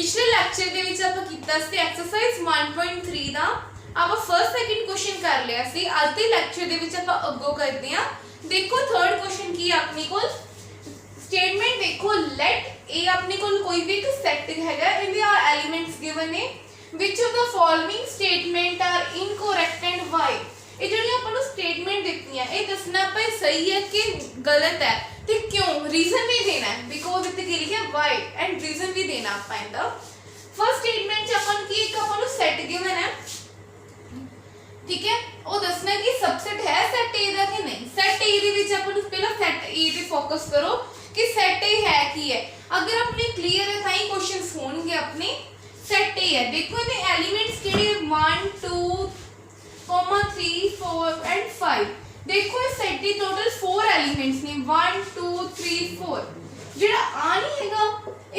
पिछले लैक्चर दे विच आपां कीता सी एक्सरसाइज 1.3 दा आपां फर्स्ट सेकंड क्वेश्चन कर लिया सी। अज दे लैक्चर दे विच आपां अग्गों करदे हां। देखो थर्ड क्वेश्चन की अपने कोल स्टेटमेंट देखो लेट ए अपने कोल कोई भी एक सेट हैगा इनदे आर एलिमेंट्स गिवन है which of the following statement are incorrect and why. ये ਜਿਹੜੀ ਆਪਾਂ ਨੂੰ स्टेटमेंट ਦਿੱਤੀਆਂ ਇਹ ਦੱਸਣਾ ਆਪਾਂ ਸਹੀ ਹੈ ਕਿ गलत है ਤੇ क्यों रीजन भी देना है बिकॉज ਇੱਥੇ ਕੀ ਲਿਖਿਆ व्हाई एंड रीजन भी देना ਆਪਾਂ ਇਹਦਾ। फर्स्ट स्टेटमेंट ਚ ਆਪਾਂ ਨੂੰ ਕੀ ਇੱਕ ਆਪਾਂ ਨੂੰ सेट गिवन है ठीक है ਉਹ ਦੱਸਣਾ ਕਿ सबसेट है सेट ए ਦਾ ਕਿ नहीं। सेट ए ਦੇ ਵਿੱਚ ਆਪਾਂ ਨੂੰ ਪਹਿਲਾਂ सेट ए ਤੇ फोकस करो कि सेट ए है की है। अगर अपने क्लियर है ताई क्वेश्चंस होंगे अपने सेट ए है। देखो ये एलिमेंट्स केड़े 1 2 3 4 एंड 5। देखो इस सेट दी टोटल 4 एलिमेंट्स ने 1 2 3 4 जेड़ा आ नहीं हैगा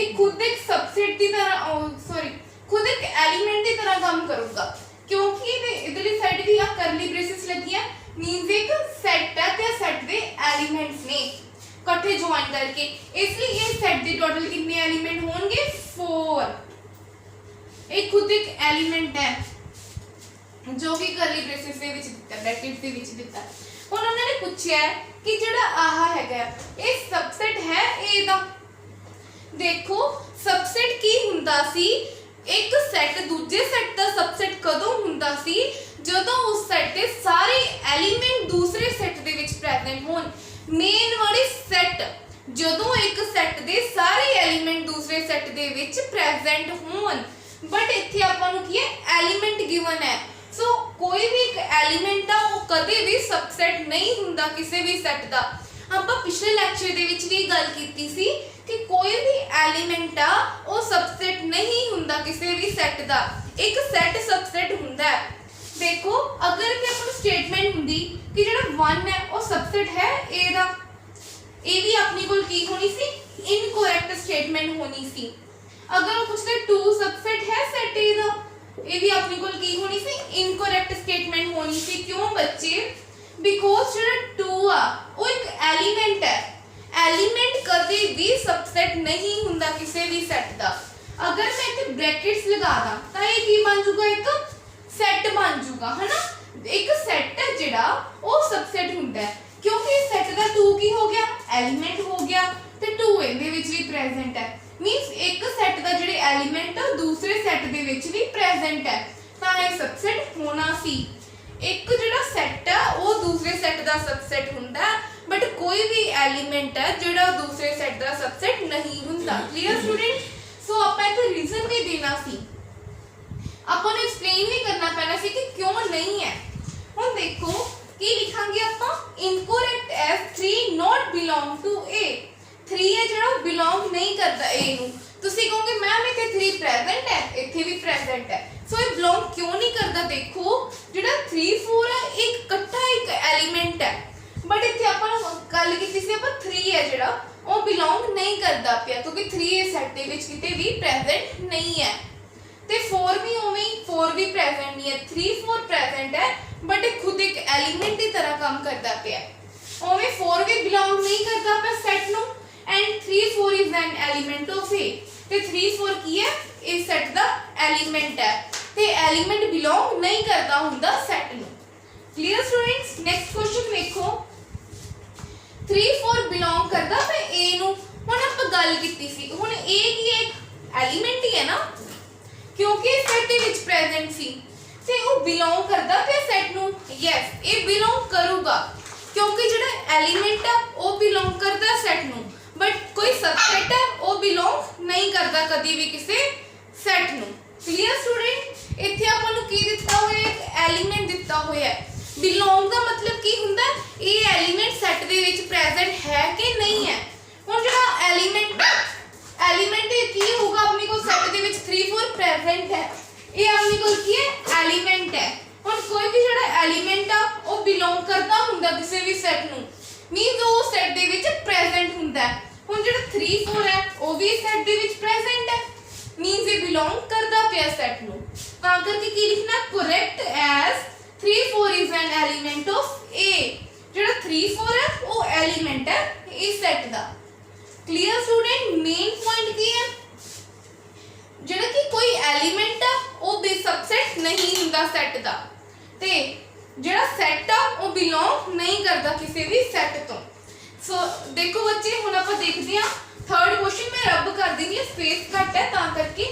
एक खुद एक सबसेट की तरह सॉरी खुद एक एलिमेंट की तरह काम करूंगा क्योंकि इधरली साइड भी आ करली ब्रेसेस लगी है मींस एक सेट है ते सेट दे एलिमेंट्स ने इकट्ठे ज्वाइन करके इसलिए ये सेट दी टोटल कितने एलिमेंट होंगे 4। एक खुद एक एलिमेंट है जो कि करली ब्रेसेस ਦੇ ਵਿੱਚ ਦਿੱਤਾ ब्रैकेट ਦੇ ਵਿੱਚ ਦਿੱਤਾ। ਹੁਣ ਉਹਨਾਂ ਨੇ ਪੁੱਛਿਆ ਕਿ ਜਿਹੜਾ ਆਹ ਹੈਗਾ ਇਹ ਸਬਸੈਟ ਹੈ A ਦਾ। ਦੇਖੋ ਸਬਸੈਟ ਕੀ ਹੁੰਦਾ ਸੀ ਇੱਕ ਸੈੱਟ ਦੂਜੇ ਸੈੱਟ ਦਾ ਸਬਸੈਟ ਕਦੋਂ ਹੁੰਦਾ ਸੀ ਜਦੋਂ ਉਸ ਸੈੱਟ ਦੇ ਸਾਰੇ ਐਲੀਮੈਂਟ ਦੂਸਰੇ ਸੈੱਟ ਦੇ ਵਿੱਚ ਪ੍ਰੈਜ਼ੈਂਟ ਹੋਣ। ਮੇਨ ਵਾਲੀ ਸੈੱਟ ਜਦੋਂ ਇੱਕ ਸੈੱਟ ਦੇ ਸਾਰੇ ਐਲੀਮੈਂਟ ਦੂਸਰੇ ਸੈੱਟ ਦੇ ਵਿੱਚ ਪ੍ਰੈਜ਼ੈਂਟ ਹੋਣ बट इत्थे आपां नूं की है एलिमेंट गिवन है। सो कोई भी एक एलिमेंट आ वो कदे भी सबसेट नहीं हुंदा किसी भी सेट दा। आपां पिछले लेक्चर दे विच भी गल कीती सी कि कोई भी एलिमेंट आ वो सबसेट नहीं हुंदा किसी भी सेट दा। एक सेट सबसेट हुंदा है। देखो अगर इत्थे आपां स्टेटमेंट हुंदी कि जेड़ा 1 है वो सबसेट है ए दा ए भी अपनी कोल की होनी सी इनकरेक्ट स्टेटमेंट होनी सी। अगर वो पूछते 2 सबसेट है सेट ए दा ये भी अपनी कोल की होनी सी इनकरेक्ट स्टेटमेंट होनी सी। क्यों बच्चे बिकॉज़ जेड़ा 2 आ वो एक एलिमेंट है। एलिमेंट कदे भी सबसेट नहीं हुंदा किसी भी सेट दा। अगर मैं इत्थे ब्रैकेट्स लगा दा तां ये की बन जाऊगा एक सेट बन जाऊगा है ना। एक सेट है जेड़ा वो सबसेट हुंदा है क्योंकि सेट दा 2 की हो गया एलिमेंट हो गया ते 2 इहदे विच भी प्रेजेंट है मींस एक सेट दा जेडे एलिमेंट दूसरे सेट दे विच भी प्रेजेंट है तां ये सबसेट होना सी। एक जेड़ा सेट है वो दूसरे सेट दा सबसेट हुंदा बट कोई भी एलिमेंट है जेड़ा दूसरे सेट दा सबसेट नहीं हुंदा। Clear student. सो आपां इत्थे रीजन भी देना सी आपां नूं एक्सप्लेन भी करना पैना सी कि क्यों नहीं है। हुण देखो की लिखांगे आपां incorrect as 3 not belong to A. 3 है जेड़ा बिलोंग नहीं करता ए नु। तुसी कहोगे मैम इथे 3 प्रेजेंट है इथे भी प्रेजेंट है सो ये बिलोंग क्यों नहीं करता। देखो जेड़ा 3 4 है एक इकट्ठा एक एलिमेंट है बट इथे अपन गल कीती सी अपन 3 है जेड़ा वो बिलोंग नहीं करता पिया क्योंकि 3 ए सेट दे विच किते भी प्रेजेंट नहीं है ते 4 भी ओवें 4 भी प्रेजेंट नहीं है। 3 4 प्रेजेंट है बट ये खुद एक एलिमेंट की तरह काम करता पिया। ओवें 4 भी बिलोंग नहीं करता पिया सेट नु and 3 4 is an element of A ਤੇ 3 4 ਕੀ ਹੈ ਇਸ ਸੈਟ ਦਾ ਐਲੀਮੈਂਟ ਹੈ ਤੇ ਐਲੀਮੈਂਟ ਬਿਲੋਂਗ ਨਹੀਂ ਕਰਦਾ ਹੁੰਦਾ ਸੈਟ ਨੂੰ। Clear students. ਨੈਕਸਟ ਕੁਐਸਚਨ ਵੇਖੋ 3 4 ਬਿਲੋਂਗ ਕਰਦਾ ਤੇ A ਨੂੰ। ਹੁਣ ਆਪਾਂ ਗੱਲ ਕੀਤੀ ਸੀ ਹੁਣ A ਕੀ ਹੈ ਇੱਕ ਐਲੀਮੈਂਟ ਹੀ ਹੈ ਨਾ ਕਿਉਂਕਿ ਸੈਟ ਦੇ ਵਿੱਚ ਪ੍ਰੈਜ਼ੈਂਟ ਸੀ ਤੇ ਉਹ ਬਿਲੋਂਗ ਕਰਦਾ ਤੇ ਸੈਟ ਨੂੰ। ਯੈਸ ਇਹ ਬਿਲੋਂਗ ਕਰੂਗਾ क्योंकि ਜਿਹੜਾ एलिमेंट है वो बिलोंग करता सेट नु बट कोई सबसेट है वो बिलोंग नहीं करता कभी भी किसी सेट नु। Clear student. इथे अपन नु की दिता होया एक एलिमेंट दिता होया है। बिलोंग का मतलब की हुंदा ये एलिमेंट सेट दे विच प्रेजेंट है कि नहीं है। हुन जेड़ा एलिमेंट की होगा अपने को सेट दे विच 3 4 प्रेजेंट है ये अपने को की है एलिमेंट है। हुन कोई भी जेड़ा एलिमेंट आ वो बिलोंग करता हुंदा किसी भी सेट नु मींस वो सेट दे विच प्रेजेंट हुंदा है। हुन जेड़ा 3 4 है वो भी सेट दे विच प्रेजेंट है मींस ये बिलोंग करदा पिया सेट नु। तां करके की लिखना correct as 3 4 is an element of A. जेड़ा 3 4 है वो एलिमेंट है इस सेट दा। Clear student. मेन पॉइंट की है नहीं हुंदा सैट दा ते जिहड़ा सैट आ वो बिलोंग नहीं करता किसी भी सैट तो। सो देखो बच्चे हुण आपां देखदे हां थर्ड क्वेश्चन मैं रब कर दी है स्पेस घट है तां करके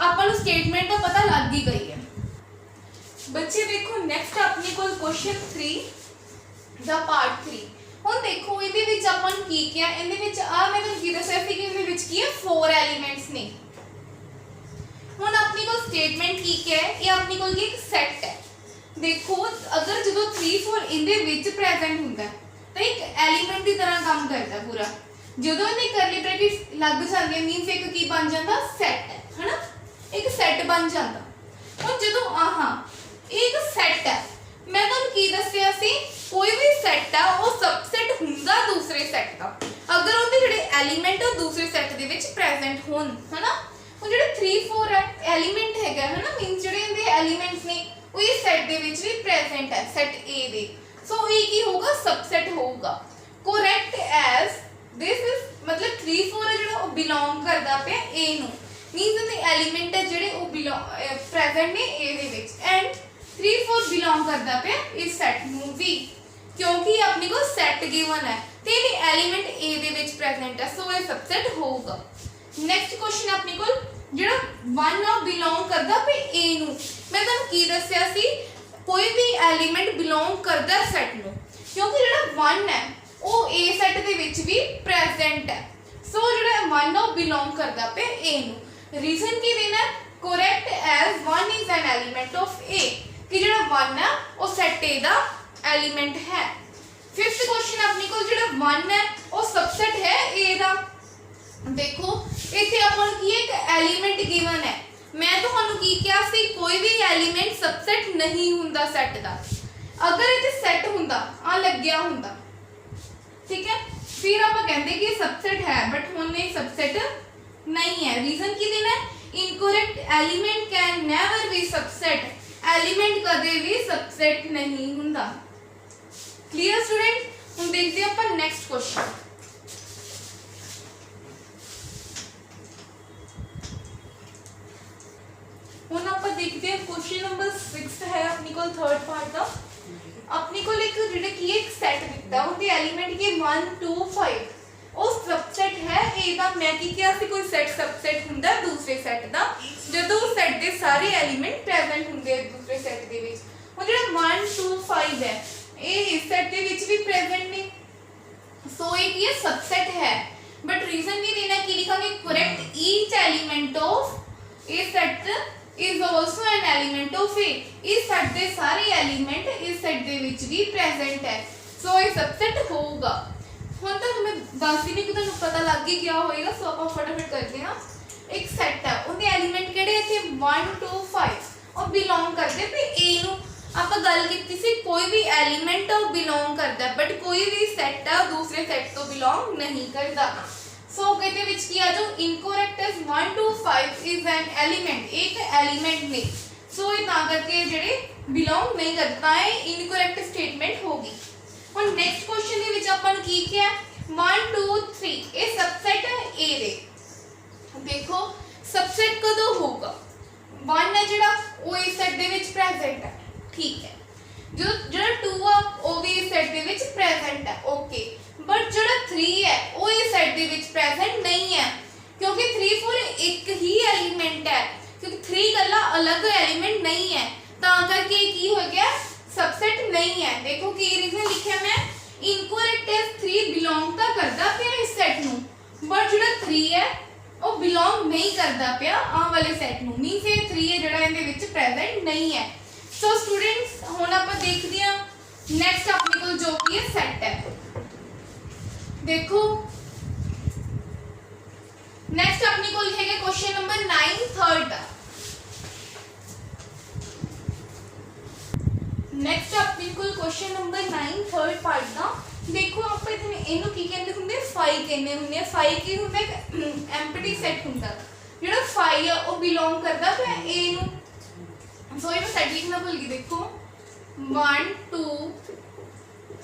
आपां नूं स्टेटमेंट का पता लग ही गई है। बच्चे देखो नैक्सट अपने कोल क्वेश्चन 3 दा पार्ट 3 हुण देखो इहदे विच आपां नूं की किया इहदे विच आ मैं तुहानूं की दस्सिया सी कि इहदे विच की है 4 एलिमेंट्स ने। हुण अपने कोल स्टेटमेंट की क्या है ये अपने कोल एक सैट है। देखो अगर जो 3 4 इहदे विच प्रेजेंट हुंदा तो एक एलिमेंट की तरह काम करता पूरा ਜਦੋਂ ਇਹਨੇ ਕਰਲੀ ਬ੍ਰੈਕਟ ਲੱਗ ਜਾਂਦੀ ਹੈ ਮੀਨਸ ਇੱਕ ਕੀ ਬਣ ਜਾਂਦਾ ਸੈਟ ਹੈ ਨਾ ਇੱਕ ਸੈਟ ਬਣ ਜਾਂਦਾ। ਹੁਣ ਜਦੋਂ ਆਹਾਂ ਇੱਕ ਸੈਟ ਹੈ ਮੈਂ ਤੁਹਾਨੂੰ ਕੀ ਦੱਸਿਆ ਸੀ ਕੋਈ ਵੀ ਸੈਟ ਆ ਉਹ ਸਬਸੈਟ ਹੁੰਦਾ ਦੂਸਰੇ ਸੈਟ ਦਾ ਅਗਰ ਉਹਦੇ ਜਿਹੜੇ ਐਲੀਮੈਂਟ ਉਹ ਦੂਸਰੇ ਸੈਟ ਦੇ ਵਿੱਚ ਪ੍ਰੈਜ਼ੈਂਟ ਹੋਣ ਹੈ ਨਾ। ਹੁਣ ਜਿਹੜੇ 3 4 ਹੈ ਐਲੀਮੈਂਟ ਹੈਗਾ ਹੈ ਨਾ ਮੀਨਸ ਜਿਹੜੇ ਇਹਦੇ ਐਲੀਮੈਂਟਸ ਨੇ ਉਹ ਇਸ ਸੈਟ ਦੇ ਵਿੱਚ ਵੀ ਪ੍ਰੈਜ਼ੈਂਟ ਹੈ ਸੈਟ A ਦੇ। ਸੋ ਇਹ ਕੀ ਹੋਊਗਾ सबसेट ਹੋਊਗਾ correct as this is मतलब 3 4 है ਜਿਹੜਾ ਉਹ ਬਿਲੋਂਗ ਕਰਦਾ ਪਿਆ A ਨੂੰ ਮੀਨਸ ਇਹਦੇ ਐਲੀਮੈਂਟ ਹੈ ਜਿਹੜੇ ਉਹ ਪ੍ਰੈਜ਼ੈਂਟ ਨੇ A ਦੇ ਵਿੱਚ ਐਂਡ 3 4 ਬਿਲੋਂਗ ਕਰਦਾ ਪਿਆ ਇਸ ਸੈਟ ਨੂੰ ਵੀ ਕਿਉਂਕਿ ਆਪਣੇ ਕੋਲ ਸੈਟ ਗਿਵਨ ਹੈ ਤੇ ਇਹਦੇ ਐਲੀਮੈਂਟ A ਦੇ ਵਿੱਚ ਪ੍ਰੈਜ਼ੈਂਟ ਹੈ ਸੋ ਇਹ सबसेट ਹੋਊਗਾ। ਨੈਕਸਟ ਕੁਐਸਚਨ ਆਪਣੇ ਕੋਲ ਜਿਹੜਾ 1 ਆ ਬਿਲੋਂਗ ਕਰਦਾ ਪਿਆ A ਨੂੰ ਮੈਂ ਤੁਹਾਨੂੰ ਕੀ ਦੱਸਿਆ ਸੀ कोई भी एलिमेंट बिलोंग करता सैट नु क्योंकि जेड़ा 1 है वो A सैट दे विच भी प्रेजेंट है सो जेड़ा 1 है बिलोंग करता पे A नु। रीजन की देना correct as 1 is an element of A कि जेड़ा 1 है वो सैट A दा एलिमेंट है। फिफ्थ क्वेश्चन अपने को जेड़ा 1 है वो सबसेट है A दा। देखो इथे अपन की एक एलिमेंट गिवन है मैं ਤੁਹਾਨੂੰ ਕੀ ਕਿਹਾ ਸੀ ਕੋਈ ਵੀ ਐਲੀਮੈਂਟ सबसेट नहीं ਹੁੰਦਾ ਸੈਟ ਦਾ ਅਗਰ ਇਹ ਸੈਟ ਹੁੰਦਾ ਆ ਲੱਗਿਆ ਹੁੰਦਾ ਠੀਕ ਹੈ ਫਿਰ ਆਪਾਂ ਕਹਿੰਦੇ ਕਿ ਇਹ सबसेट ਹੈ ਬਟ ਹੁਣ ਇਹ सबसेट नहीं है। रीजन ਕੀ ਦੇਣਾ incorrect element can never be subset element कदे भी सबसेट नहीं ਹੁੰਦਾ। क्लियर स्टूडेंट ਹੁਣ ਦੇਖਦੇ ਹਾਂ ਆਪਾਂ नेक्स्ट क्वेश्चन। ਹੁਣ ਆਪਾਂ ਦੇਖਦੇ ਹਾਂ क्वेश्चन नंबर 6 है अपनी कोल थर्ड पार्ट ਦਾ अपनी कोल एक ਜਿਹੜਾ ਕੀ ਇੱਕ ਸੈਟ ਦਿੱਤਾ ਉਹਦੇ ਐਲੀਮੈਂਟ ਕੀ 1 2 5 ਉਹ सबसेट है A ਦਾ। ਮੈਂ ਕੀ ਕਿਹਾ ਸੀ ਕੋਈ ਸੈਟ सबसेट ਹੁੰਦਾ ਦੂਸਰੇ ਸੈਟ ਦਾ ਜਦੋਂ ਉਸ ਸੈਟ ਦੇ ਸਾਰੇ ਐਲੀਮੈਂਟ ਪ੍ਰੈਜ਼ੈਂਟ ਹੁੰਦੇ ਦੂਸਰੇ ਸੈਟ ਦੇ ਵਿੱਚ। ਉਹ ਜਿਹੜਾ 1 2 5 ਹੈ ਇਹ ਇਸ ਸੈਟ ਦੇ ਵਿੱਚ ਵੀ ਪ੍ਰੈਜ਼ੈਂਟ ਨੇ ਸੋ ਇਹ ਕੀ ਹੈ सबसेट है बट रीजन भी देना कि लिखांगे correct each element of A set is also an element of A इस सेट दे सारे एलिमेंट इस सेट दे विच भी प्रेजेंट है सो ये सबसेट होगा। हुण तक मैं दस ही नहीं कि तुहानू पता लग गया क्या होएगा सो ਆਪਾਂ फटाफट करते हैं। एक सेट है ਉਹਦੇ एलिमेंट ਕਿਹੜੇ ਇੱਥੇ 1 2 5 और बिलोंग करते पे A ਨੂੰ ਆਪਾਂ ਗੱਲ ਕੀਤੀ ਸੀ ਕੋਈ ਵੀ एलिमेंट ਉਹ बिलोंग करता है बट कोई भी सेट है दूसरे सेट तो बिलोंग नहीं करता सो कहते विच किया जो incorrect is 1 2 5 is an element एक एलिमेंट ने सो ये ता करके जेडे बिलोंग नहीं करता है इनकरेक्ट स्टेटमेंट होगी। और नेक्स्ट क्वेश्चन दे विच अपन की किया 1 2 3 ये सबसेट है A दे। देखो सबसेट कदों होगा 1 है जेड़ा वो इस सेट दे विच प्रेजेंट है ठीक है जो जेड़ा 2 आ वो भी इस सेट दे विच प्रेजेंट है ओके बट जेड़ा 3 है वो इस सेट दे विच प्रेजेंट नहीं है क्योंकि 3 4 एक ही एलिमेंट है क्योंकि 3 गल्ला अलग एलिमेंट नहीं है ता करके की हो गया सबसेट नहीं है। देखो की रीजन लिखा मैं इनकरेक्ट इज 3 बिलोंग ता करदा पिया इस सेट नु बट जेड़ा 3 है वो बिलोंग नहीं करदा पिया आ वाले सेट नु मींस ये 3 है जेड़ा इनदे विच प्रेजेंट नहीं है। सो स्टूडेंट्स हुण आपां देखदे हां नेक्स्ट अपने कोल जो की है सेट है। देखो नेक्स्ट अपनी को लिखेगा क्वेश्चन नंबर 9 थर्ड का। नेक्स्ट अपनी को क्वेश्चन नंबर 9 थर्ड पार्ट का। देखो आप इतने इनु की कहंदे हुंदे फाई कहने हुंदे फाई की हुंदा एम्प्टी सेट हुंदा जेड़ा फाई है वो बिलोंग करदा पे A नु सो ये सेट लिखना भूल गई। देखो 1 2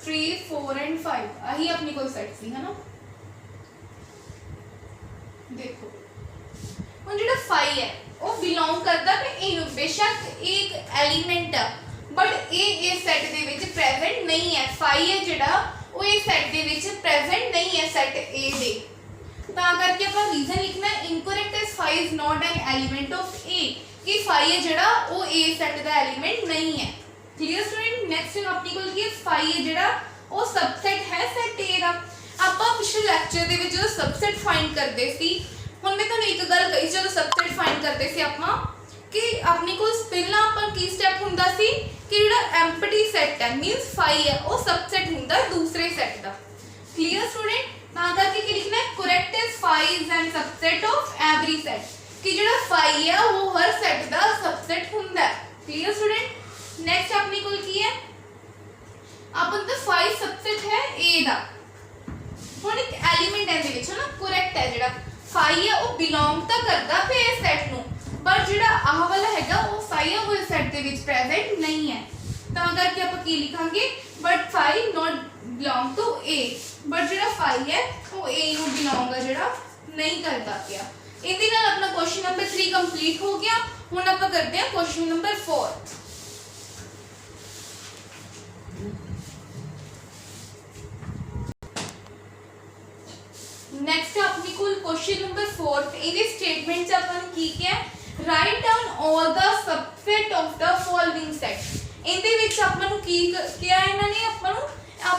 3 4 एंड 5 यही अपनी कोई सेट सी है ना। देखो हुण जेड़ा 5 है ਉਹ ਬਿਲੋਂਗ ਕਰਦਾ ਤੇ ਇਹਨੂੰ ਬੇਸ਼ੱਕ एक एलिमेंट आ बट ये सेट दे विच प्रेजेंट नहीं है फाई है जिहड़ा वो ये सेट दे विच प्रेजेंट नहीं है सेट ए दे तां करके ਆਪਾਂ रीजन लिखना incorrect is phi is not an element of A कि फाई है जिहड़ा वो ए सेट दा एलिमेंट नहीं है क्लियर स्टूडेंट नेक्स्ट अपनी कोल की फाई है जिहड़ा वो सबसेट है सेट ए दा ਆਪਾਂ पिछले ਲੈਕਚਰ ਦੇ ਵਿੱਚ ਜਦੋਂ सबसेट फाइंड ਕਰਦੇ ਸੀ ਹੁਣ ਮੈਂ ਤੁਹਾਨੂੰ ਇੱਕ ਗੱਲ ਕਹੀ ਜਦੋਂ सबसेट फाइंड ਕਰਦੇ ਸੀ ਆਪਾਂ कि अपने को पहला अपन की स्टेप हुंदा सी कि जेड़ा एम्प्टी सेट है मींस फाई है वो सबसेट हुंदा दूसरे सेट दा क्लियर स्टूडेंट ता करके की लिखना है correct is phi is an subset of every set कि जेड़ा फाई है वो हर सेट दा सबसेट हुंदा क्लियर स्टूडेंट नेक्स्ट अपने को की है अपन तो फाई सबसेट है ए दा हुन एक एलिमेंट है दे विच ना करेक्ट है जेड़ा फाई है वो बिलोंग ता करदा पे इस सेट नु पर जिहड़ा आह वाला हैगा वो फाई है वो सेट दे विच प्रेजेंट नहीं है तां करके आप की लिखांगे but phi not belong to A but जिहड़ा फाई है वो ए नु बिलोंग है जिहड़ा नहीं करता पिया इहदे नाल अपना क्वेश्चन नंबर 3 कंप्लीट हो गया हुण आप करते हैं क्वेश्चन नंबर 4 नेक्स्ट अपनी कोल क्वेश्चन नंबर 4 इहदे स्टेटमेंट च अपन की क्या write down all the subset of the following set इहदे विच अपन नु की क्या इन्हां ने अपन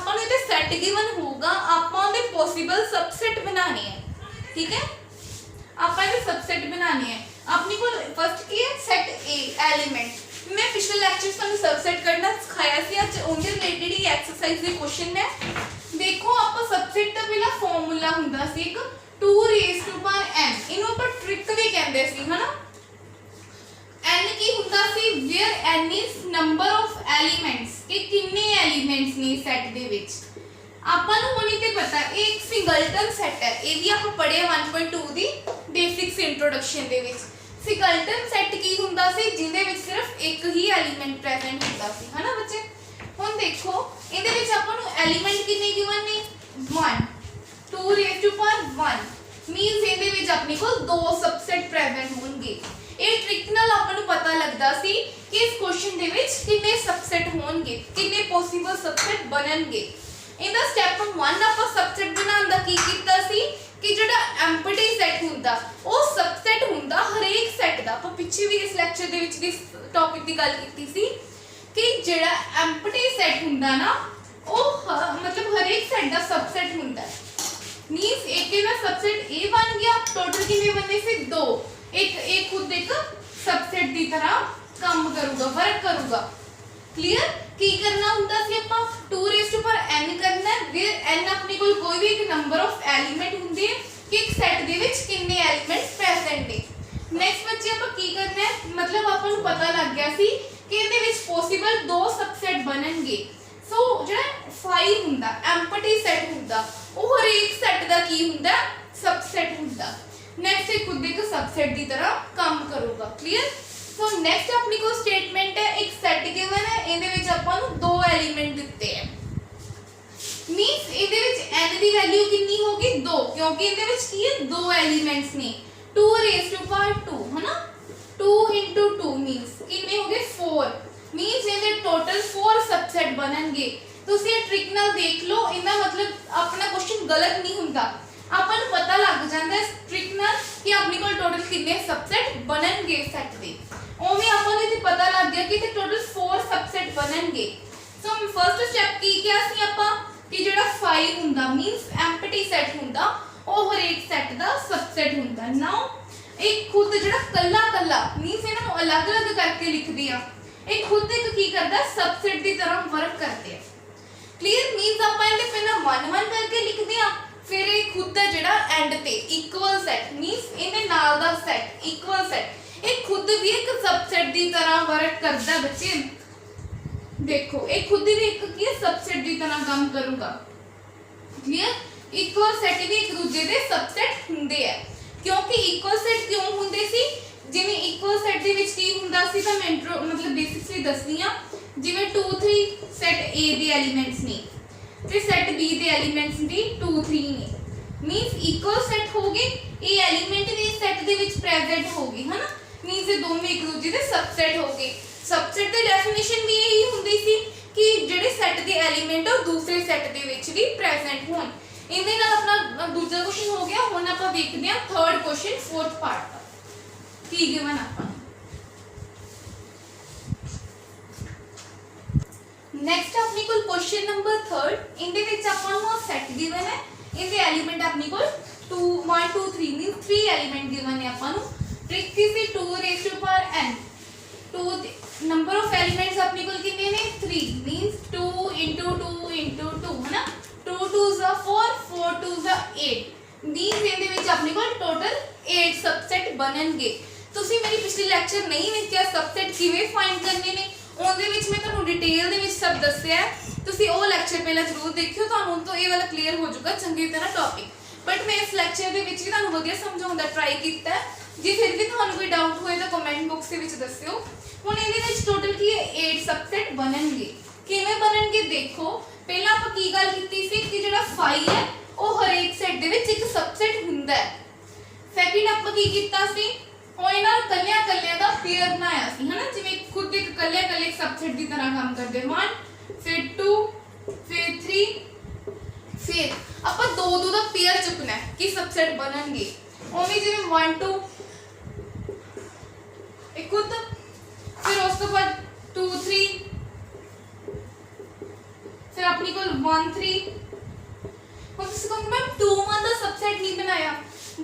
नु इहदे सेट गिवन होगा अपन दे पॉसिबल सबसेट बनाने हैं ठीक है अपन इहदे सबसेट बनाने हैं अपनी कोल फर्स्ट की है सेट ए एलिमेंट मैं पिछले लेक्चर में सबसेट करना सिखाया सी आज उनके रिलेटेड ही एक्सरसाइज दे क्वेश्चन है देखो आप सबसेट का पहला फार्मूला हुंदा सी एक 2 रेज़ टू पावर n इनु पर ट्रिक भी कहंदे सी है ना n की हुंदा सी where n is number of elements कि कितने एलिमेंट्स ने सेट दे विच ਆਪਾਂ ਨੂੰ ਹੁਣੀ ਤੇ ਪਤਾ ਇਹ ਇੱਕ ਸਿੰਗਲਟਨ ਸੈਟ ਹੈ ਇਹ ਵੀ ਆਪਾਂ ਪੜਿਆ 1.2 ਦੀ ਬੇਸਿਕਸ ਇੰਟਰੋਡਕਸ਼ਨ ਦੇ ਵਿੱਚ ਸਿੰਗਲਟਨ ਸੈਟ ਕੀ ਹੁੰਦਾ ਸੀ ਜਿੰਦੇ ਵਿੱਚ ਸਿਰਫ ਇੱਕ ਹੀ ਐਲੀਮੈਂਟ ਪ੍ਰੈਜ਼ੈਂਟ ਹੁੰਦਾ ਸੀ ਹਨਾ ਬੱਚੇ ਹੁਣ ਦੇਖੋ ਇਹਦੇ ਵਿੱਚ ਆਪਾਂ ਨੂੰ ਐਲੀਮੈਂਟ ਕਿੰਨੇ ਗਿਵਨ ਨੇ 1 2 रेज़ टू पावर 1 मींस ਇਹਦੇ ਵਿੱਚ ਆਪਣੀ ਕੋਲ ਦੋ ਸਬਸੈਟ ਪ੍ਰੈਜ਼ੈਂਟ ਹੋਣਗੇ ਇਹ ਟ੍ਰਿਕ ਨਾਲ ਆਪਾਂ ਨੂੰ ਪਤਾ ਲੱਗਦਾ ਸੀ ਕਿ ਇਸ ਕੁਐਸਚਨ ਦੇ ਵਿੱਚ ਕਿੰਨੇ ਸਬਸੈਟ ਹੋਣਗੇ ਕਿੰਨੇ ਪੋਸੀਬਲ ਸਬਸੈਟ ਬਣਨਗੇ इन द स्टेप 1 ਆਪਾਂ सबसेट ਬਣਾਉਣ ਦਾ ਕੀ ਕੀਤਾ ਸੀ ਕਿ ਜਿਹੜਾ ਐਮਪਟੀ ਸੈਟ ਹੁੰਦਾ ਉਹ सबसेट ਹੁੰਦਾ ਹਰੇਕ ਸੈਟ ਦਾ ਆਪਾਂ ਪਿੱਛੇ ਵੀ ਇਸ ਲੈਕਚਰ ਦੇ ਵਿੱਚ ਇਸ ਟੌਪਿਕ ਦੀ ਗੱਲ ਕੀਤੀ ਸੀ ਕਿ ਜਿਹੜਾ ਐਮਪਟੀ ਸੈਟ ਹੁੰਦਾ ਨਾ ਉਹ मतलब ਹਰੇਕ ਸੈਟ ਦਾ सबसेट ਹੁੰਦਾ मींस एक ना सबसेट ए बन गया टोटल कितने बनने से दो एक खुद एक सबसेट की तरह काम करूंगा वर्क करूंगा क्लियर की करना ਹੁੰਦਾ ਸੀ ਆਪਾਂ 2 रेज़ टू पावर n करना है वेयर n अपने कोल कोई भी एक नंबर ऑफ एलिमेंट ਹੁੰਦੇ ਕਿ ਇੱਕ ਸੈਟ ਦੇ ਵਿੱਚ ਕਿੰਨੇ ਐਲੀਮੈਂਟਸ ਪ੍ਰੈਜ਼ੈਂਟ ਨੇ ਨੈਕਸਟ ਬੱਚੇ ਆਪਾਂ ਕੀ ਕਰਨਾ ਹੈ मतलब ਆਪਾਂ ਨੂੰ ਪਤਾ ਲੱਗ ਗਿਆ ਸੀ ਕਿ ਇਹਦੇ ਵਿੱਚ ਪੋਸੀਬਲ ਦੋ ਸਬਸੈਟ ਬਣਨਗੇ ਸੋ ਜਿਹੜਾ 5 ਹੁੰਦਾ ਐਮਪਟੀ ਸੈਟ ਹੁੰਦਾ ਉਹ ਹਰ ਇੱਕ ਸੈਟ ਦਾ ਕੀ ਹੁੰਦਾ सबसेट ਹੁੰਦਾ ਨੈਕਸਟ ਇਹ ਖੁਦ ਇੱਕ सबसेट ਦੀ ਤਰ੍ਹਾਂ ਕੰਮ ਕਰੂਗਾ ਕਲੀਅਰ सो नेक्स्ट अपनी को स्टेटमेंट है एक सेट गिवन है ਇਹਦੇ ਵਿੱਚ ਆਪਾਂ ਨੂੰ ਦੋ ਐਲੀਮੈਂਟ ਦਿੱਤੇ ਹੈ मींस ਇਹਦੇ ਵਿੱਚ n ਦੀ ਵੈਲਿਊ ਕਿੰਨੀ ਹੋਗੀ 2 ਕਿਉਂਕਿ ਇਹਦੇ ਵਿੱਚ ਕੀ ਹੈ ਦੋ ਐਲੀਮੈਂਟਸ ਨੇ 2 रेज़ टू पावर 2 है ना 2 into 2 मींस ਕਿੰਨੇ ਹੋਗੇ 4 मींस ਇਹਦੇ ਟੋਟਲ 4 सबसेट ਬਣਨਗੇ ਤੁਸੀਂ ਇਹ ਟ੍ਰਿਕ ਨਾਲ ਦੇਖ ਲਓ ਇਹਦਾ मतलब ਆਪਣਾ ਕੁਐਸਚਨ ਗਲਤ ਨਹੀਂ ਹੁੰਦਾ ਆਪਾਂ ਨੂੰ ਪਤਾ ਲੱਗ ਜਾਂਦਾ ਹੈ ਟ੍ਰਿਕ ਨਾਲ ਕਿ ਆਪਣੀ ਕੋਲ ਟੋਟਲ ਕਿੰਨੇ सबसेट ਬਣਨਗੇ ਸੈਟ ਦੇ ओमे अपन को पता लग गया कि टोटल 4 सबसेट बननगे सो फर्स्ट स्टेप की क्या सी आपा कि जेड़ा 5 हुंदा मींस एम्प्टी सेट हुंदा ओ हर एक सेट दा सबसेट हुंदा नाउ एक खुद जेड़ा कल्ला कल्ला मींस इन्हां नु अलग-अलग करके लिख दिया एक खुद एक की करदा सबसेट दी तरह वर्क करते हैं क्लियर मींस आपा इहदे पहला 1 1 करके लिख दिया फिर एक खुद दा जेड़ा एंड ते इक्वल सेट मींस इहदे नाल दा सेट इक्वल सेट एक खुद भी एक सबसेट दी तरह वर्क करता बच्चे देखो एक खुद भी एक की सबसेट दी तरह काम करूंगा क्लियर इक्वल सेट भी एक दूसरे दे सबसेट हुंदे है क्योंकि इक्वल सेट क्यों हुंदे सी जिवें इक्वल सेट दे विच की हुंदा सी तां मैं इंट्रो मतलब बेसिक्स भी दसनी आ जिवें 2 3 सेट ए दे एलिमेंट्स ने ते सेट बी दे एलिमेंट्स भी 2 3 ने मींस इक्वल सेट होगे ए एलिमेंट भी सेट दे विच प्रेजेंट होगी है ना मींस ਦੋਵੇਂ ਇੱਕ ਦੂਜੇ ਦੇ सबसेट हो गए। सबसेट ਦੀ ਡੈਫੀਨੇਸ਼ਨ ਵੀ ਇਹੀ ਹੁੰਦੀ ਸੀ कि ਜਿਹੜੇ ਸੈੱਟ ਦੇ ਐਲੀਮੈਂਟ ਉਹ ਦੂਸਰੇ ਸੈੱਟ ਦੇ ਵਿੱਚ ਵੀ ਪ੍ਰੈਜ਼ੈਂਟ ਹੋਣ। ਇਹਦੇ ਨਾਲ ਆਪਣਾ ਦੂਜਾ ਕੁਐਸਚਨ ਹੋ ਗਿਆ। ਹੁਣ ਆਪਾਂ ਵੇਖਦੇ ਹਾਂ ਥਰਡ ਕੁਐਸਚਨ ਫੋਰਥ ਪਾਰਟ ਦਾ ਕੀ ਗਿਵਨ ਆਪਾਂ नेक्स्ट अपने को क्वेश्चन नंबर 3 इनदे विच अपन ਨੂੰ सेट गिवन है इनदे एलिमेंट अपने को 2 1 2 3 मींस 3 एलिमेंट गिवन है अपन ਨੂੰ ट्रिक की सी 2 raise to power n 2 number of elements अपने को कितने ने 3 मींस 2 into 2 into 2 है ना 2 2s are 4 4 2s are 8 means इनदे विच अपने को टोटल 8 सबसेट बनणगे। ਤੁਸੀਂ ਮੇਰੀ ਪਿਛਲੀ ਲੈਕਚਰ ਨਹੀਂ ਵੇਖਿਆ सबसेट ਕਿਵੇਂ ਫਾਈਂਡ ਕਰਨੇ ਨੇ ਉਹਦੇ ਵਿੱਚ ਮੈਂ ਤੁਹਾਨੂੰ ਡਿਟੇਲ ਦੇ ਵਿੱਚ ਸਭ ਦੱਸਿਆ ਤੁਸੀਂ ਉਹ ਲੈਕਚਰ ਪਹਿਲਾਂ ਜ਼ਰੂਰ ਦੇਖਿਓ ਤੁਹਾਨੂੰ ਤੋਂ ਇਹ ਵਾਲਾ ਕਲੀਅਰ ਹੋ ਜਾਊਗਾ ਚੰਗੀ ਤਰ੍ਹਾਂ ਟੌਪਿਕ। ਬਟ ਮੈਂ ਇਸ ਲੈਕਚਰ ਦੇ ਵਿੱਚ ਵੀ ਤੁਹਾਨੂੰ ਵਧੀਆ ਸਮਝਾਉਣ ਦਾ ਟਰਾਈ ਕੀਤਾ। ਜੇ ਫਿਰ ਵੀ ਤੁਹਾਨੂੰ ਕੋਈ ਡਾਊਟ ਹੋਏ ਤਾਂ ਕਮੈਂਟ ਬਾਕਸ ਦੇ ਵਿੱਚ ਦੱਸਿਓ। ਹੁਣ ਇਹਦੇ ਵਿੱਚ ਟੋਟਲ ਕੀ ਹੈ 8 सबसेट ਬਣਨਗੇ। ਕਿਵੇਂ ਬਣਨਗੇ ਦੇਖੋ ਪਹਿਲਾਂ ਆਪਾਂ ਕੀ ਗੱਲ ਕੀਤੀ ਸੀ ਕਿ ਜਿਹੜਾ ਫਾਈ ਹੈ ਉਹ ਹਰੇਕ ਸੈੱਟ ਦੇ ਵਿੱਚ ਇੱਕ सबसेट ਹੁੰਦਾ ਹੈ। ਸੈਕਿੰਡ ਆਪਾਂ ਕੀ ਕੀਤਾ ਸੀ ਉਹ ਇਹਨਾਂ ਕੱਲਿਆਂ ਕੱਲਿਆਂ ਦਾ ਪੇਅਰ ਬਣਾਇਆ ਸੀ ਹਨਾ ਜਿਵੇਂ ਖੁਦ ਇੱਕ ਕੱਲਿਆਂ ਕੱਲੇ ਇੱਕ सबसेट ਦੀ ਤਰ੍ਹਾਂ ਕੰਮ ਕਰਦੇ 1 ਫਿਰ 2 ਫਿਰ 3 ਫਿਰ ਆਪਾਂ ਦੋ ਦੋ ਦਾ ਪੇਅਰ ਚੁੱਕਣਾ ਹੈ ਕਿ सबसेट ਬਣਨਗੇ। ਉਵੇਂ ਜਿਵੇਂ 1 2 ਇੱਕ ਖੁਦ ਫਿਰ ਉਸ ਤੋਂ ਬਾਅਦ 2 3 ਫਿਰ ਆਪਣੀ ਕੋਲ 1 3 ਹੁਣ ਤੁਸੀਂ ਕਹੋਗੇ ਮੈਂ 2 1 ਦਾ सबसेट नहीं बनाया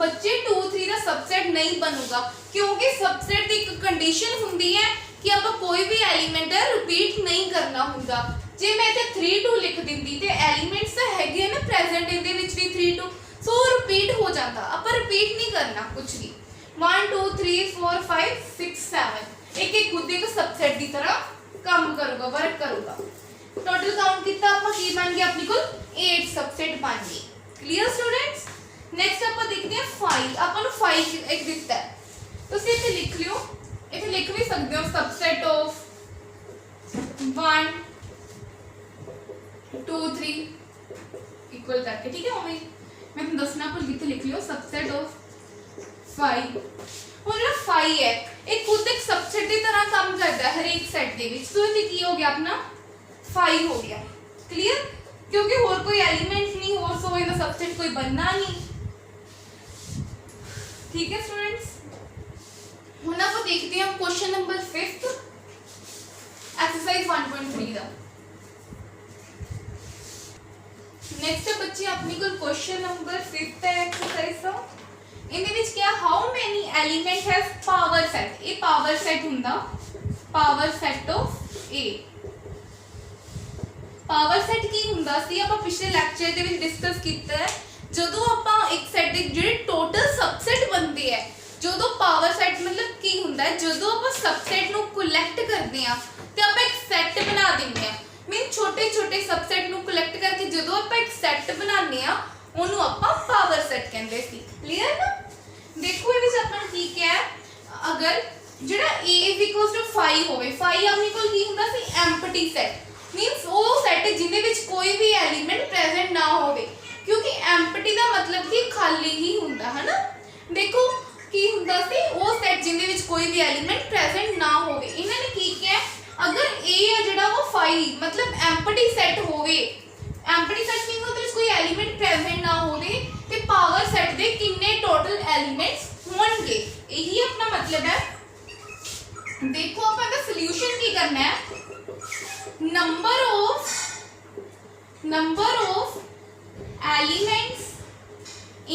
बच्चे 2 3 ਦਾ सबसेट नहीं बनूगा क्योंकि सबसेट ਦੀ ਇੱਕ ਕੰਡੀਸ਼ਨ ਹੁੰਦੀ ਹੈ ਕਿ ਆਪਾਂ ਕੋਈ ਵੀ ਐਲੀਮੈਂਟ ਹੈ ਰਿਪੀਟ ਨਹੀਂ ਕਰਨਾ ਹੁੰਦਾ। ਜੇ ਮੈਂ ਇੱਥੇ 3 2 ਲਿਖ ਦਿੰਦੀ ਤੇ ਐਲੀਮੈਂਟਸ ਤਾਂ ਹੈਗੇ ਨਾ ਪ੍ਰੈਜ਼ੈਂਟ ਇਹਦੇ ਵਿੱਚ ਵੀ 3 2 ਸੋ ਰਿਪੀਟ ਹੋ ਜਾਂਦਾ। ਆਪਾਂ ਰਿਪੀਟ ਨਹੀਂ ਕਰਨਾ ਕੁਝ ਵੀ 1 2 3 4 5 6 7 ਇੱਕ ਇੱਕ ਖੁਦ ਇੱਕ सबसेट ਦੀ ਤਰ੍ਹਾਂ ਕੰਮ ਕਰੂਗਾ ਵਰਕ ਕਰੂਗਾ। ਟੋਟਲ ਕਾਊਂਟ ਕੀਤਾ ਆਪਾਂ ਕੀ ਬਣ ਗਿਆ ਆਪਣੇ ਕੋਲ 8 सबसेट ਬਣ ਗਏ। Clear students. नेक्स्ट ਆਪਾਂ ਦੇਖਦੇ ਹਾਂ 5 ਆਪਾਂ ਨੂੰ 5 ਇੱਕ ਦਿੱਤਾ ਹੈ ਤੁਸੀਂ ਇੱਥੇ ਲਿਖ ਲਿਓ ਇੱਥੇ ਲਿਖ ਵੀ ਸਕਦੇ ਹੋ सबसेट ऑफ 1 2 3 इक्वल करके ठीक है उम्मीद मैं ਤੁਹਾਨੂੰ ਦੱਸਣਾ ਭੁੱਲ ਗਈ ਤੇ ਲਿਖ ਲਿਓ सबसेट ऑफ 5 ਹੁਣ ਜਿਹੜਾ 5 ਹੈ ਇਹ ਖੁਦ ਇੱਕ सबसेट ਦੀ ਤਰ੍ਹਾਂ ਕੰਮ ਕਰਦਾ ਹੈ ਹਰ ਇੱਕ ਸੈੱਟ ਦੇ ਵਿੱਚ ਸੋ ਇਹ ਕੀ ਹੋ ਗਿਆ ਆਪਣਾ 5 ਹੋ ਗਿਆ। ਕਲੀਅਰ क्योंकि और कोई एलिमेंट नहीं और सो ਇਹਦਾ सबसेट कोई बनना नहीं। ठीक है स्टूडेंट्स। ਹੁਣ ਆਪਾਂ ਦੇਖਦੇ ਹਾਂ क्वेश्चन नंबर 5th एक्सरसाइज 1.3 ਦਾ। नेक्स्ट बच्चे अपने को क्वेश्चन नंबर 5th है एक्सरसाइज ਦਾ। ਇਹਦੇ ਵਿੱਚ ਕੀ how many element have power set ਇਹ पावर सेट ਹੁੰਦਾ power set of A। Power set ਕੀ ਹੁੰਦਾ ਸੀ ਆਪਾਂ ਪਿਛਲੇ ਲੈਕਚਰ ਦੇ ਵਿੱਚ ਡਿਸਕਸ ਕੀਤਾ ਹੈ ਜਦੋਂ ਆਪਾਂ ਇੱਕ ਸੈੱਟ ਦੇ ਜਿਹੜੇ ਟੋਟਲ सबसेट ਬਣਦੇ ਹੈ ਜਦੋਂ ਪਾਵਰ ਸੈਟ ਮਤਲਬ ਕੀ ਹੁੰਦਾ ਹੈ ਜਦੋਂ ਆਪਾਂ सबसेट ਨੂੰ ਕਲੈਕਟ ਕਰਦੇ ਆ ਤੇ ਆਪਾਂ ਇੱਕ ਸੈੱਟ ਬਣਾ ਦਿੰਦੇ ਆ ਮੀਨ ਛੋਟੇ ਛੋਟੇ सबसेट ਨੂੰ ਕਲੈਕਟ ਕਰਕੇ ਜਦੋਂ ਆਪਾਂ ਇੱਕ ਸੈੱਟ ਬਣਾਉਂਦੇ ਆ ਉਹਨੂੰ ਆਪਾਂ ਪਾਵਰ ਸੈਟ ਕਹਿੰਦੇ ਸੀ। ਕਲੀਅਰ ਨਾ। ਦੇਖੋ ਇਹ ਵਿੱਚ ਆਪਾਂ ਕੀ ਕਿਹਾ ਅਗਰ ਜਿਹੜਾ A 5 ਹੋਵੇ 5 ਆਪਣੇ ਕੋਲ ਕੀ ਹੁੰਦਾ ਸੀ ਐਮਪਟੀ ਸੈੱਟ मींस वो सेट जिंदे विच कोई भी एलिमेंट प्रेजेंट ना होवे क्योंकि एम्प्टी दा मतलब कि खाली ही हुंदा है ना। देखो की हुंदा सी वो सेट जिंदे विच कोई भी एलिमेंट प्रेजेंट ना होवे इन्होंने की किया अगर A है जेड़ा वो 5 मतलब एम्प्टी सेट होवे एम्प्टी सेट मींस उदे विच कोई एलिमेंट प्रेजेंट ना होवे ते पावर सेट दे कितने टोटल एलिमेंट्स होणगे यही अपना मतलब है। देखो अपन दा सॉल्यूशन की करना है number of elements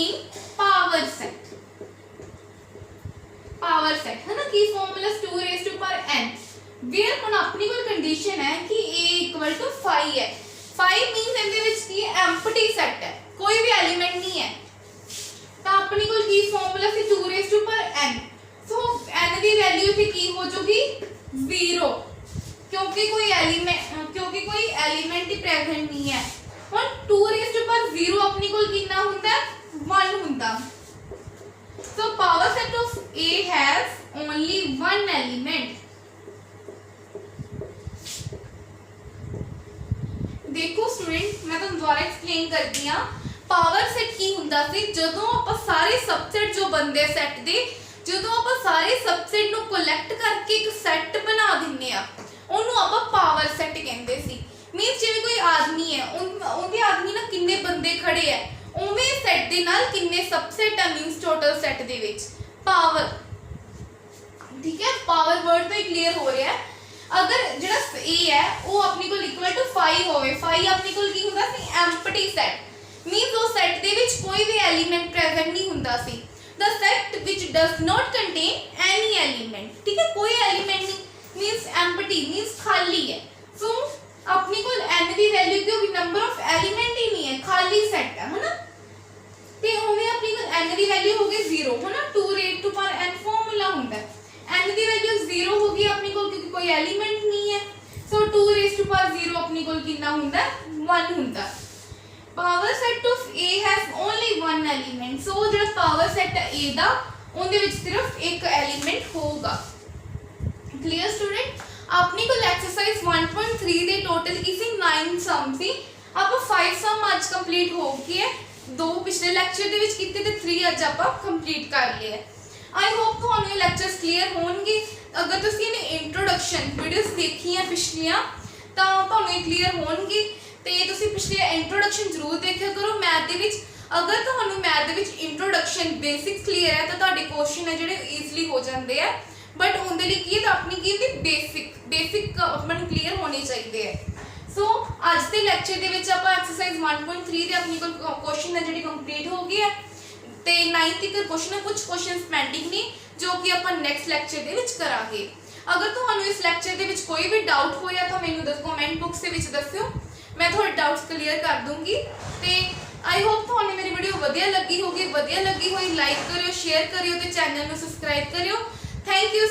in power set है ना की formula 2 raised to power n where ਹੁਣ ਆਪਣੀ ਕੋਲ ਕੰਡੀਸ਼ਨ ਹੈ ਕਿ a = 5 ਹੈ 5 मींस ਇਹਦੇ ਵਿੱਚ ਕੀ ਐਮਪਟੀ ਸੈੱਟ ਹੈ ਕੋਈ ਵੀ ਐਲੀਮੈਂਟ ਨਹੀਂ ਹੈ ਤਾਂ ਆਪਣੀ ਕੋਲ ਕੀ ਫਾਰਮੂਲਾ ਸੀ 2 raised to power n so n ਦੀ ਵੈਲਿਊ ਇੱਥੇ ਕੀ ਹੋ ਜਾਊਗੀ 0 क्योंकि कोई एलिमेंट ही प्रेजेंट नहीं है। और 2 raised to power 0 अपनी कोल कितना हुंदा 1 हुंदा so power set of A has only one element। देखो स्टूडेंट मैं तुम दोबारा एक्सप्लेन करती हां पावर सेट की हुंदा सी जदों ਆਪਾਂ ਸਾਰੇ सबसेट जो बनदे सेट दे ਜਦੋਂ ਆਪਾਂ ਸਾਰੇ ਸਬਸੈਟ ਨੂੰ ਕਲੈਕਟ ਕਰਕੇ ਇੱਕ ਸੈੱਟ ਬਣਾ ਦਿੰਨੇ ਆ ਉਹਨੂੰ ਆਪਾਂ ਪਾਵਰ ਸੈੱਟ ਕਹਿੰਦੇ ਸੀ। ਮੀਨਸ ਜਿਵੇਂ ਕੋਈ ਆਦਮੀ ਹੈ ਉਹਦੇ ਆਦਮੀ ਨਾਲ ਕਿੰਨੇ ਬੰਦੇ ਖੜੇ ਆ ਉਵੇਂ ਸੈੱਟ ਦੇ ਨਾਲ ਕਿੰਨੇ ਸਬਸੈਟ ਆ ਮੀਨਸ ਟੋਟਲ ਸੈੱਟ ਦੇ ਵਿੱਚ ਪਾਵਰ। ठीक है, पावर वर्ड तो क्लियर हो रहा है। अगर ਜਿਹੜਾ A है वो अपने को इक्वल टू 5 होवे 5 अपने को की ਹੁੰਦਾ ਸੀ एम्प्टी सेट मींस वो सेट ਦੇ ਵਿੱਚ ਕੋਈ ਵੀ एलिमेंट प्रेजेंट नहीं ਹੁੰਦਾ ਸੀ। the set which does not contain any element ठीक है, कोई एलिमेंट नहीं मींस एम्प्टी मींस खाली है। सो अपने को n ਦੀ वैल्यू क्योंकि नंबर ऑफ एलिमेंट ही नहीं है खाली सेट है ना, ਤੇ ਉਵੇਂ अपने को n ਦੀ वैल्यू हो गई 0 है ना, 2 raised to power n formula ਹੁੰਦਾ है। n की वैल्यू 0 होगी अपने को क्योंकि कोई एलिमेंट नहीं है। सो 2 raised to power 0 अपने को कितना होता है 1 होता है। Power set of A has only one element. So जो पावर सेट है A दा उनके विच सिर्फ एक एलिमेंट होगा। क्लियर स्टूडेंट, अपने को एक्सरसाइज 1.3 दे टोटल किसी 9 सम सी आप 5 सम आज कंप्लीट हो गए, 2 पिछले लेक्चर दे विच कीते ते 3 आज आप कंप्लीट कर लिए। आई होप ਤੁਹਾਨੂੰ ਇਹ ਲੈਕਚਰਸ ਕਲੀਅਰ ਹੋਣਗੇ। ਅਗਰ ਤੁਸੀਂ ਇਹਨੇ ਇੰਟਰੋਡਕਸ਼ਨ ਵੀਡੀਓਜ਼ ਦੇਖੀਆਂ ਪਿਛਲੀਆਂ ਤਾਂ ਤੁਹਾਨੂੰ ਇਹ ਕਲੀਅਰ ਹੋਣਗੇ ਤੇ ਤੁਸੀਂ ਪਿਛਲੀ ਇੰਟਰੋਡਕਸ਼ਨ ਜ਼ਰੂਰ ਦੇਖਿਆ ਕਰੋ ਮੈਥ ਦੇ ਵਿੱਚ। ਅਗਰ ਤੁਹਾਨੂੰ ਮੈਥ ਦੇ ਵਿੱਚ ਇੰਟਰੋਡਕਸ਼ਨ ਬੇਸਿਕਸ ਕਲੀਅਰ ਹੈ ਤਾਂ ਤੁਹਾਡੇ ਕੁਐਸਚਨ ਹੈ ਜਿਹੜੇ ਈਜ਼ੀਲੀ ਹੋ ਜਾਂਦੇ ਆ। ਬਟ ਉਹਦੇ ਲਈ ਕੀ ਹੈ ਤਾਂ ਆਪਣੀ ਕੀ ਹੁੰਦੀ ਬੇਸਿਕ ਆਪਾਂ ਨੂੰ ਕਲੀਅਰ ਹੋਣੇ ਚਾਹੀਦੇ ਹੈ। ਸੋ ਅੱਜ ਦੇ ਲੈਕਚਰ ਦੇ ਵਿੱਚ ਆਪਾਂ ਐਕਸਰਸਾਈਜ਼ 1.3 ਦੇ ਆਪਣੀ ਕੋਲ ਕੁਐਸਚਨ ਹੈ ਜਿਹੜੀ ਕੰਪਲੀਟ ਹੋ ਗਈ ਹੈ ਤੇ 9th ਤੱਕ ਕੁਐਸਚਨ ਕੁਝ ਕੁਐਸਚਨਸ ਪੈਂਡਿੰਗ ਨੇ ਜੋ ਕਿ ਆਪਾਂ ਨੈਕਸਟ ਲੈਕਚਰ ਦੇ ਵਿੱਚ ਕਰਾਂਗੇ। ਅਗਰ ਤੁਹਾਨੂੰ ਇਸ ਲੈਕਚਰ ਦੇ ਵਿੱਚ ਕੋਈ ਵੀ ਡਾਊਟ ਹੋਇਆ ਤਾਂ ਮੈਨੂੰ ਕਮੈਂਟ ਬਾਕਸ ਦੇ ਵਿੱਚ ਦੱਸਿਓ, ਮੈਂ ਤੁਹਾਡੇ ਡਾਊਟਸ ਕਲੀਅਰ ਕਰ ਦੂੰਗੀ। ਤੇ ਆਈ ਹੋਪ ਤੁਹਾਨੂੰ ਮੇਰੀ ਵੀਡੀਓ ਵਧੀਆ ਲੱਗੀ ਹੋਈ ਲਾਈਕ ਕਰਿਓ, ਸ਼ੇਅਰ ਕਰਿਓ ਤੇ ਚੈਨਲ ਨੂੰ ਸਬਸਕ੍ਰਾਈਬ ਕਰਿਓ। Thank you.